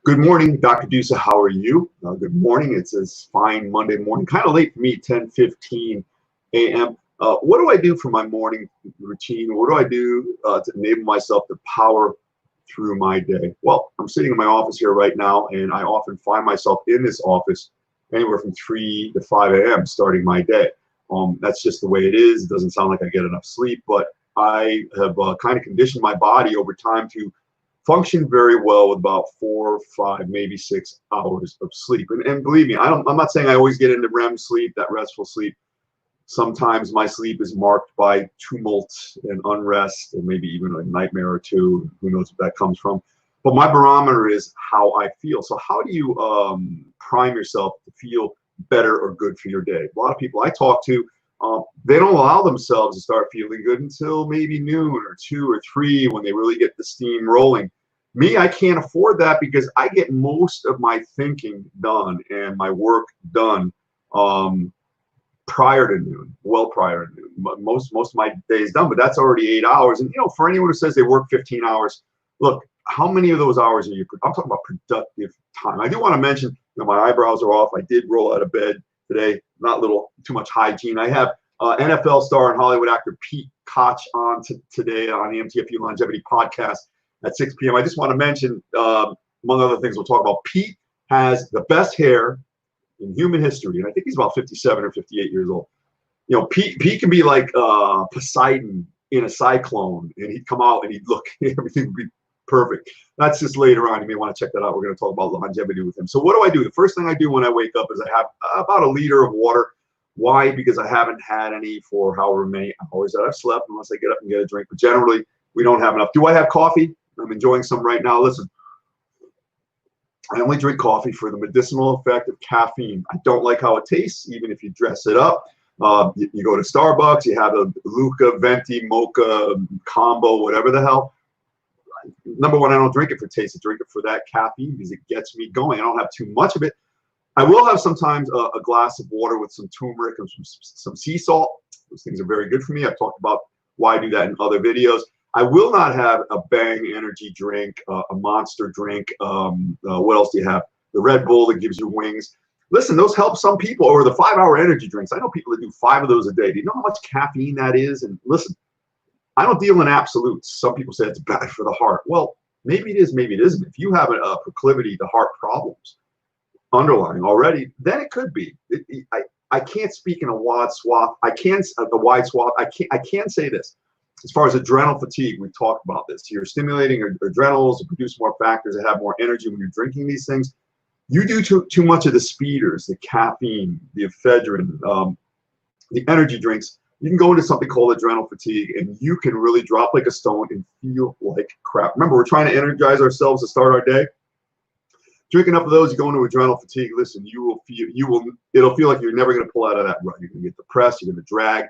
Good morning, Dr. Dusa. How are you? Good morning. It's a fine Monday morning, kind of late for me, 10:15 a.m. What do I do for my morning routine? What do I do to enable myself to power through my day? Well, I'm sitting in my office here right now, and I often find myself in this office anywhere from 3 to 5 a.m. starting my day. That's just the way it is. It doesn't sound like I get enough sleep, but I have kind of conditioned my body over time to function very well with about 4, 5, maybe 6 hours of sleep. And believe me, I'm not saying I always get into REM sleep, that restful sleep. Sometimes my sleep is marked by tumult and unrest, and maybe even a nightmare or two. Who knows what that comes from? But my barometer is how I feel. So how do you prime yourself to feel better or good for your day? A lot of people I talk to, they don't allow themselves to start feeling good until maybe noon or 2 or 3 when they really get the steam rolling. Me, I can't afford that because I get most of my thinking done and my work done prior to noon, well prior to noon. Most of my day is done, but that's already 8 hours. And for anyone who says they work 15 hours, look, how many of those hours are you? I'm talking about productive time. I do want to mention, my eyebrows are off. I did roll out of bed today, not too much hygiene. I have NFL star and Hollywood actor Pete Koch on today on the MTFU Longevity podcast at 6 p.m. I just want to mention, among other things we'll talk about, Pete has the best hair in human history, and I think he's about 57 or 58 years old. Pete can be like Poseidon in a cyclone, and he'd come out and he'd look, everything would be perfect. That's just later on. You may want to check that out. We're going to talk about longevity with him. So what do I do? The first thing I do when I wake up is I have about a liter of water. Why? Because I haven't had any for however many hours that I've slept, unless I get up and get a drink. But generally, we don't have enough. Do I have coffee? I'm enjoying some right now. Listen, I only drink coffee for the medicinal effect of caffeine. I don't like how it tastes, even if you dress it up. You go to Starbucks, you have a Luca, Venti, Mocha combo, whatever the hell. Number one, I don't drink it for taste. I drink it for that caffeine because it gets me going. I don't have too much of it. I will have sometimes a glass of water with some turmeric and some sea salt. Those things are very good for me. I've talked about why I do that in other videos. I will not have a Bang energy drink, a Monster drink. What else do you have? The Red Bull that gives you wings. Listen, those help some people. Or the 5-hour energy drinks. I know people that do 5 of those a day. Do you know how much caffeine that is? And listen, I don't deal in absolutes. Some people say it's bad for the heart. Well, maybe it is, maybe it isn't. If you have a proclivity to heart problems underlying already, then it could be. I can't speak in a wide swath. I can say this. As far as adrenal fatigue, we've talked about this. You're stimulating your adrenals to produce more factors that have more energy when you're drinking these things. You do too much of the speeders, the caffeine, the ephedrine, the energy drinks. You can go into something called adrenal fatigue, and you can really drop like a stone and feel like crap. Remember, we're trying to energize ourselves to start our day. Drink enough of those, you go into adrenal fatigue. Listen, it'll feel like you're never going to pull out of that rut. You're going to get depressed. You're going to drag.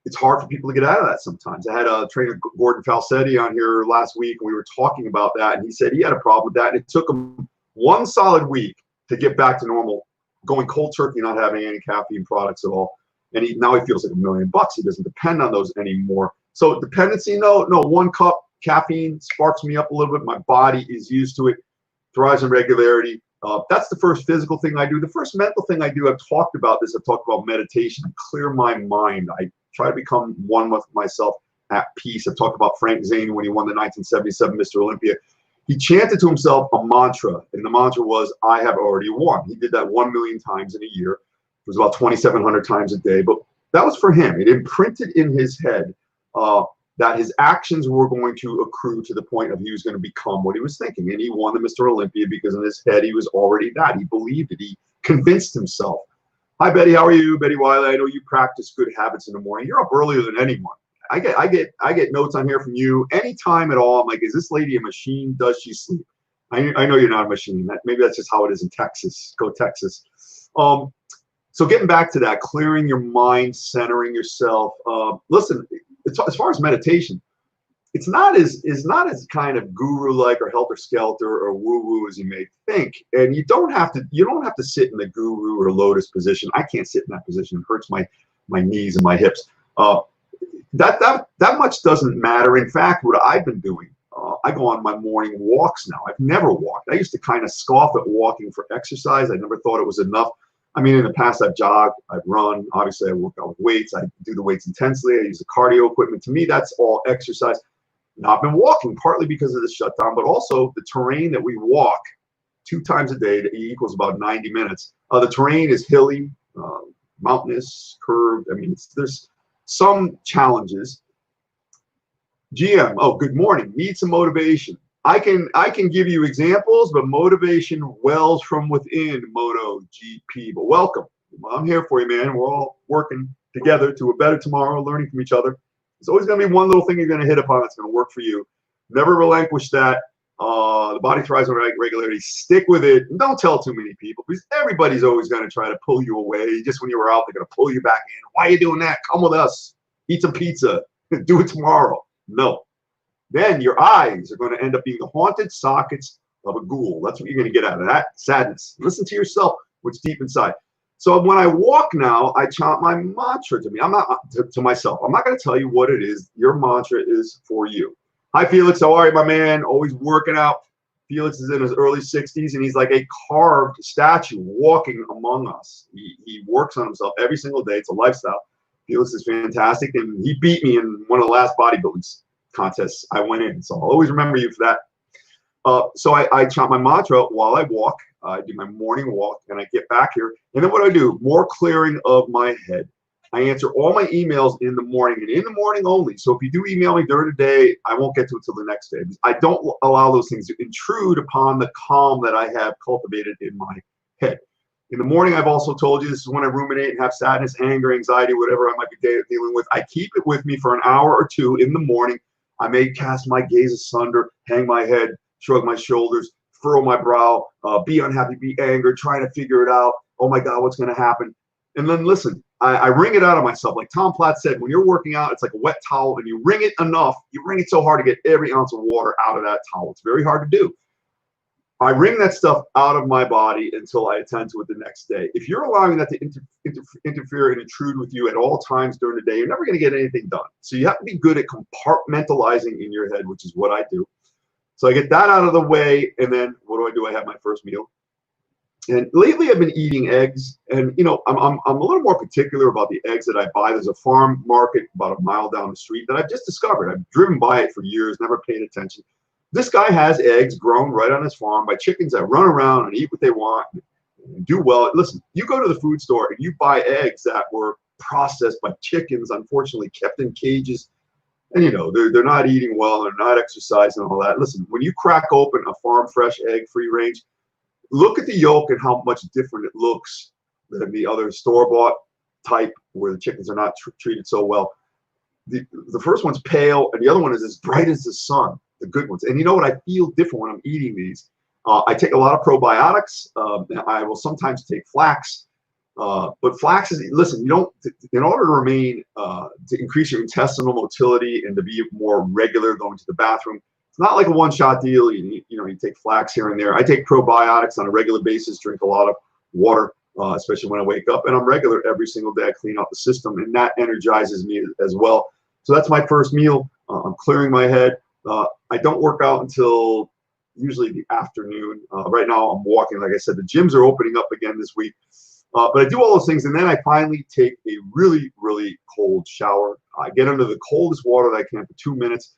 It's hard for people to get out of that sometimes. I had a trainer, Gordon Falsetti, on here last week, and we were talking about that, and he said he had a problem with that, and it took him 1 solid week to get back to normal, going cold turkey, not having any caffeine products at all. And now he feels like $1 million. He doesn't depend on those anymore. So dependency, no. 1 cup caffeine sparks me up a little bit. My body is used to it, thrives on regularity. That's the first physical thing I do. The first mental thing I do, I've talked about this. I've talked about meditation. I clear my mind. I try to become one with myself, at peace. I've talked about Frank Zane when he won the 1977 Mr. Olympia. He chanted to himself a mantra, and the mantra was, "I have already won." He did that 1 million times in a year. It was about 2,700 times a day, but that was for him. It imprinted in his head that his actions were going to accrue to the point of he was going to become what he was thinking. And he won the Mr. Olympia because in his head he was already that. He believed it. He convinced himself. Hi, Betty. How are you? Betty Wiley. I know you practice good habits in the morning. You're up earlier than anyone. I get notes on here from you anytime at all. I'm like, is this lady a machine? Does she sleep? I know you're not a machine. Maybe that's just how it is in Texas. Go Texas. So getting back to that, clearing your mind, centering yourself. Listen, as far as meditation, it's not as kind of guru-like or helter-skelter or woo-woo as you may think. And you don't have to sit in the guru or lotus position. I can't sit in that position. It hurts my knees and my hips. That much doesn't matter. In fact, what I've been doing I go on my morning walks now. I've never walked. I used to kind of scoff at walking for exercise. I never thought it was enough. I mean, in the past, I've jogged, I've run. Obviously, I work out with weights. I do the weights intensely. I use the cardio equipment. To me, that's all exercise. Now, I've been walking partly because of the shutdown, but also the terrain that we walk 2 times a day equals about 90 minutes. The terrain is hilly, mountainous, curved. I mean, there's some challenges. GM, oh, good morning. Need some motivation. I can give you examples, but motivation wells from within, MotoGP. But welcome. I'm here for you, man. We're all working together to a better tomorrow, learning from each other. There's always going to be one little thing you're going to hit upon that's going to work for you. Never relinquish that. The body thrives on regularity. Stick with it. And don't tell too many people, because everybody's always going to try to pull you away. Just when you were out, they're going to pull you back in. Why are you doing that? Come with us. Eat some pizza. Do it tomorrow. No. Then your eyes are going to end up being the haunted sockets of a ghoul. That's what you're going to get out of that. Sadness. Listen to yourself, what's deep inside. So when I walk now, I chant my mantra to me. I'm not to myself. I'm not going to tell you what it is. Your mantra is for you. Hi, Felix. How are you, my man? Always working out. Felix is in his early 60s, and he's like a carved statue walking among us. He works on himself every single day. It's a lifestyle. Felix is fantastic, and he beat me in one of the last bodybuilding contests I went in. So I'll always remember you for that. So I chant my mantra while I walk. I do my morning walk, and I get back here. And then what I do, more clearing of my head. I answer all my emails in the morning, and in the morning only. So if you do email me during the day, I won't get to it till the next day. I don't allow those things to intrude upon the calm that I have cultivated in my head. In the morning, I've also told you, this is when I ruminate and have sadness, anger, anxiety, whatever I might be dealing with. I keep it with me for an hour or two in the morning. I may cast my gaze asunder, hang my head, shrug my shoulders, furrow my brow, be unhappy, be angry, trying to figure it out. Oh my God, what's going to happen? And then listen, I wring it out of myself. Like Tom Platt said, when you're working out, it's like a wet towel, and you wring it enough. You wring it so hard to get every ounce of water out of that towel. It's very hard to do. I wring that stuff out of my body until I attend to it the next day. If you're allowing that to interfere and intrude with you at all times during the day, you're never going to get anything done. So you have to be good at compartmentalizing in your head, which is what I do. So I get that out of the way, and then what do? I have my first meal. And lately I've been eating eggs, and you know, I'm a little more particular about the eggs that I buy. There's a farm market about a mile down the street that I've just discovered. I've driven by it for years, never paid attention. This guy has eggs grown right on his farm by chickens that run around and eat what they want and do well. Listen, you go to the food store and you buy eggs that were processed by chickens, unfortunately kept in cages, and you know, they're not eating well, they're not exercising and all that. Listen, when you crack open a farm fresh egg, free range, look at the yolk and how much different it looks than the other store-bought type where the chickens are not treated so well. The first one's pale, and the other one is as bright as the sun, the good ones. And you know what? I feel different when I'm eating these. I take a lot of probiotics. I will sometimes take flax. But flax is, listen, you don't, in order to remain, to increase your intestinal motility and to be more regular going to the bathroom, it's not like a one-shot deal. You take flax here and there. I take probiotics on a regular basis, drink a lot of water, especially when I wake up, and I'm regular every single day. I clean out the system, and that energizes me as well. So that's my first meal. I'm clearing my head. I don't work out until usually the afternoon. Right now I'm walking. Like I said, the gyms are opening up again this week. But I do all those things, and then I finally take a really, really cold shower. I get under the coldest water that I can for 2 minutes.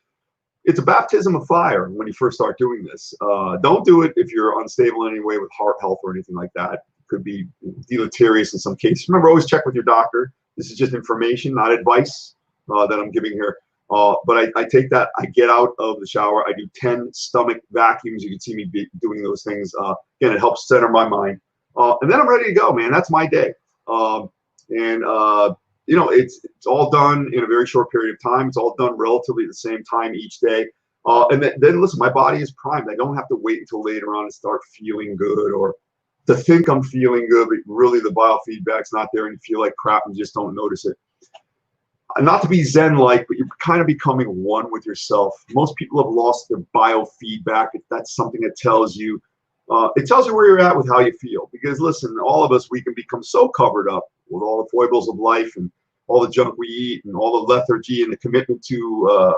It's a baptism of fire when you first start doing this. Don't do it if you're unstable in any way with heart health or anything like that. It could be deleterious in some cases. Remember, always check with your doctor. This is just information, not advice that I'm giving here. But I take that, I get out of the shower, I do 10 stomach vacuums. You can see me doing those things. Again, it helps center my mind. And then I'm ready to go, man. That's my day. You know, it's all done in a very short period of time. It's all done relatively at the same time each day. And then listen, my body is primed. I don't have to wait until later on to start feeling good or to think I'm feeling good, but really the biofeedback's not there and you feel like crap and just don't notice it. Not to be Zen-like, but you're kind of becoming one with yourself. Most people have lost their biofeedback. If that's something that tells you, it tells you where you're at with how you feel. Because listen, all of us, we can become so covered up with all the foibles of life and all the junk we eat and all the lethargy and the commitment to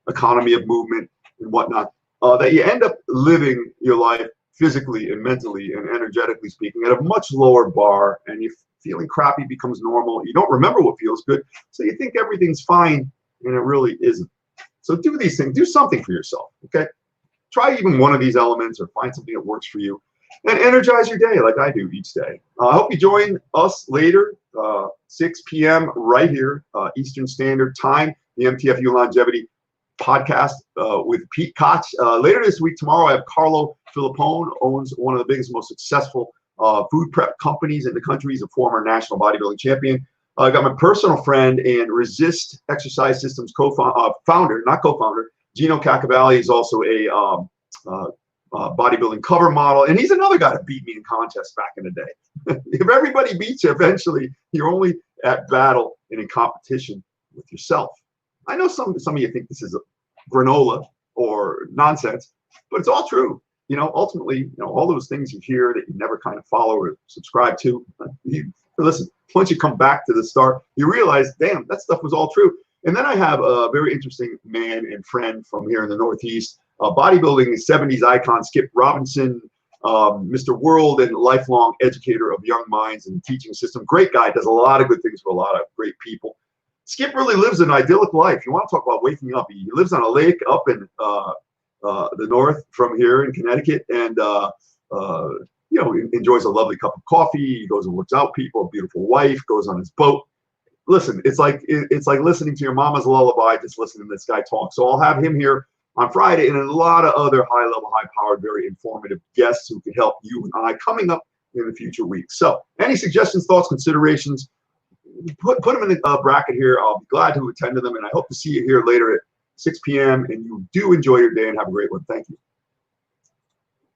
economy of movement and whatnot, that you end up living your life physically and mentally and energetically speaking at a much lower bar, and you feeling crappy becomes normal. You don't remember what feels good, so you think everything's fine, and it really isn't. So do these things. Do something for yourself, okay? Try even one of these elements or find something that works for you, and energize your day like I do each day. I hope you join us later, 6 p.m. right here, Eastern Standard Time, the MTFU Longevity podcast with Pete Koch. Later this week, tomorrow, I have Carlo Filippone, owns one of the biggest, most successful food prep companies in the country. He's a former national bodybuilding champion. I got my personal friend and Resist Exercise Systems founder, not co-founder, Gino Cacavalli is also a bodybuilding cover model, and he's another guy that beat me in contests back in the day. If everybody beats you, eventually you're only at battle and in competition with yourself. I know some of you think this is a granola or nonsense, but it's all true. You know, ultimately, you know, all those things you hear that you never kind of follow or subscribe to, listen, once you come back to the start, you realize, damn, that stuff was all true. And then I have a very interesting man and friend from here in the Northeast, bodybuilding 70s icon Skip Robinson, Mr. World and lifelong educator of young minds and teaching system. Great guy, does a lot of good things for a lot of great people. Skip really lives an idyllic life. You want to talk about waking up. He lives on a lake up in the north from here in Connecticut, and you know, enjoys a lovely cup of coffee. He goes and works out people, a beautiful wife, goes on his boat. Listen, it's like listening to your mama's lullaby, just listening to this guy talk. So I'll have him here on Friday, and a lot of other high-level, high-powered, very informative guests who can help you and I coming up in the future weeks. So any suggestions, thoughts, considerations, put them in the bracket here. I'll be glad to attend to them, and I hope to see you here later at 6 p.m. And you do enjoy your day and have a great one. Thank you.